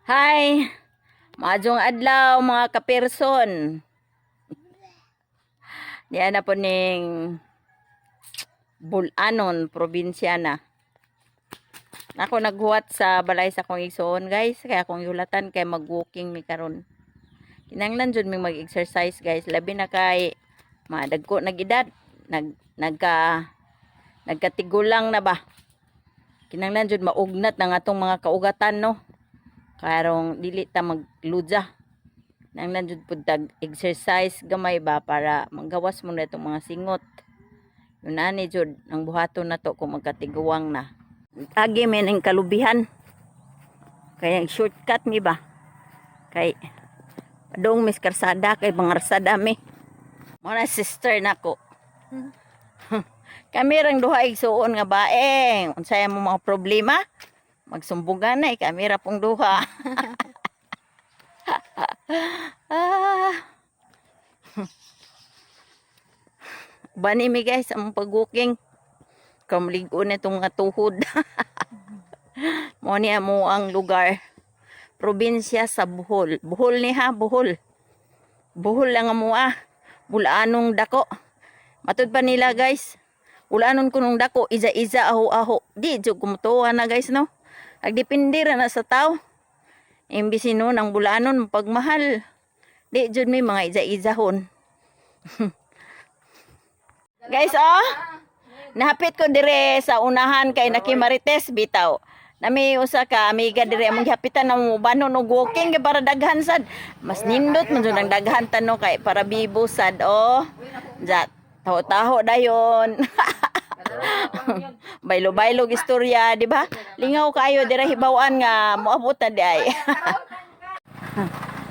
Hi, maadjong adlaw mga kaperson. Diyan na po ning Bulanon, probinsya na. Ako naghuwat sa balay sa kong igsoon guys, kaya akong yulatan kay mag-walking mi karon. Kinahanglan jud mi mag-exercise guys, labi na kay madagko nag-edad, nagkatigulang na ba. Kinahanglan jud maugnat ng atong mga kaugatan no. Karong dili ta magluja nang nanjud pud tag exercise gamay ba para magawas mo na itong mga singot yun ani jud ang buhaton na to kung magkatiguwang na agi men ang kalubihan kaya shortcut mi ba kay padong mis karsada kay bangarsada mi mga sister nako kami rang duha igsuon nga baeng unsay mo mga problema magsumbugan na kamera pong duha. Bani mi guys ang pag-walking. Kamligo na itong nga tuhod. Mo niya mo ang lugar. Probinsya sa Bohol. Bohol ni ha, Bohol. Bohol lang mo Bulanong dako. Matud pa nila guys. Bulanon kunong dako, iza-iza, aho-aho. Di, jud kumutuwa na guys no. Agdepende ra na sa tao. Imbis no ng bulanon pagmahal. Di jud may mga iza-izahon. Guys, nahapit ko dire sa unahan kay nakimarites bitaw. Nami usa ka amiga dire among hapitan na mo banon og walking kay para daghan sad. Mas nindot man jud ang daghan tano kay para bibo sad Jat taho-taho dayon. Baylo-baylo istorya, di ba? Lingaw kayo dira hibaw-an nga moabot na di ay.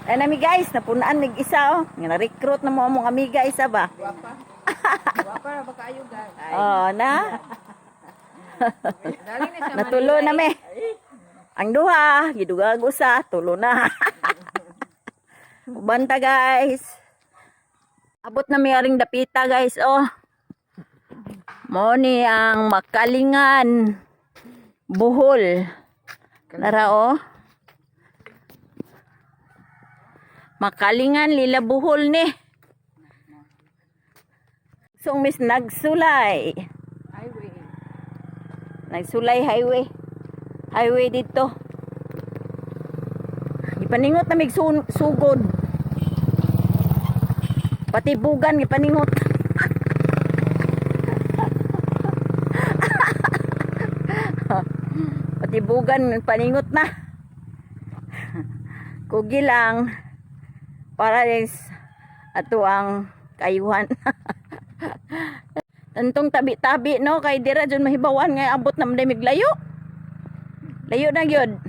Ay nami guys, napunaan mig isa nga na-recruit na mo among amiga isa ba? Guwapa. Guwapa ra ba kayo guys? Na. Natulo na me. Ang duha, gidugag usa, tulo na. Ubanta guys. Abot na mi aring dapita guys, Mo ni ang Makalingan, Bohol. Nara Makalingan, Lila Bohol ni. So miss nagsulay. Highway. Nagsulay highway. Highway dito. Ipaningot na mig sugod. Patibugan ipaningot. Patibugan paningot na. Kugi lang para ato ang kayuhan. Tantong tabi-tabi no kay dira jud mahibawan nga abot na man mig layo. Layo na gyud.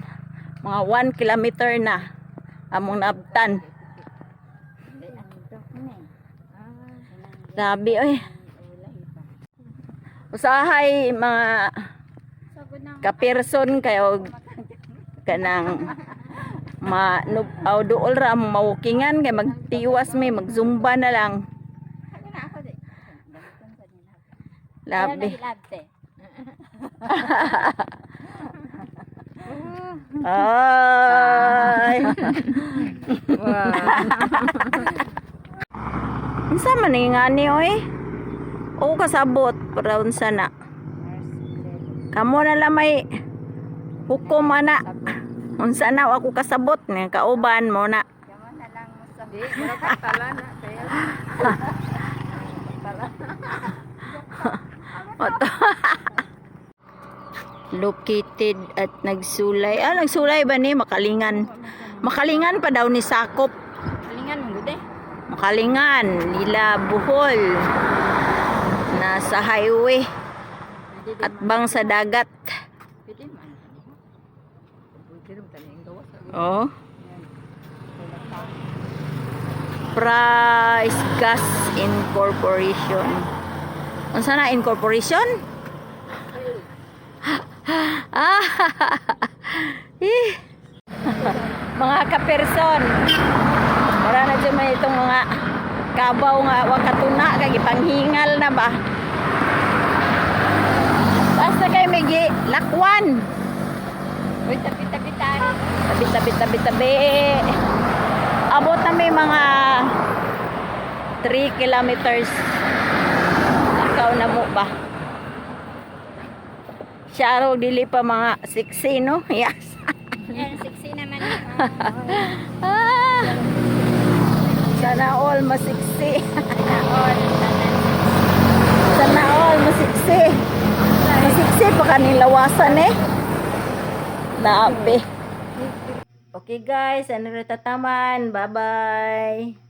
Mga 1 kilometer na among naabtan. Sabi usahay mga kaperson kayo kanang dool ra mawukingan kay magtiwas mi magzumba na lang. Labi. Ay. Unsa man ngani o kasabot para unsa na. Kamo na lang may hukom ana. Unsa na ako kasabot ni kauban mo na. Kamo na lang sabi, mura ka tala na kaya. Located at nagsulay. Nagsulay ba ni Makalingan? Makalingan pa daw ni sakop. Kalingan mo gud Makalingan, Lila Bohol. Nasa highway. At bang sa dagat. Pwede man. Pwede man taning gawas. Price Gas Incorporation. Unsa na incorporation? Mga kaperson. Para na dyan man itong mga kabaw nga wakatuna kay panghingal na ba. Basta kay may lakwan. Uy, tabi-tabi tayo. Tabi-tabi tabi. Abot na may mga 3 kilometers. Ikaw na mo ba? Siya dili pa mga 60, no? Yes. Yan, 60 naman. Ah, sana all masiksi. Sana all masiksi. Masiksi pa kanilawasan eh. Labi. Okay guys, ano na tataman. Bye-bye.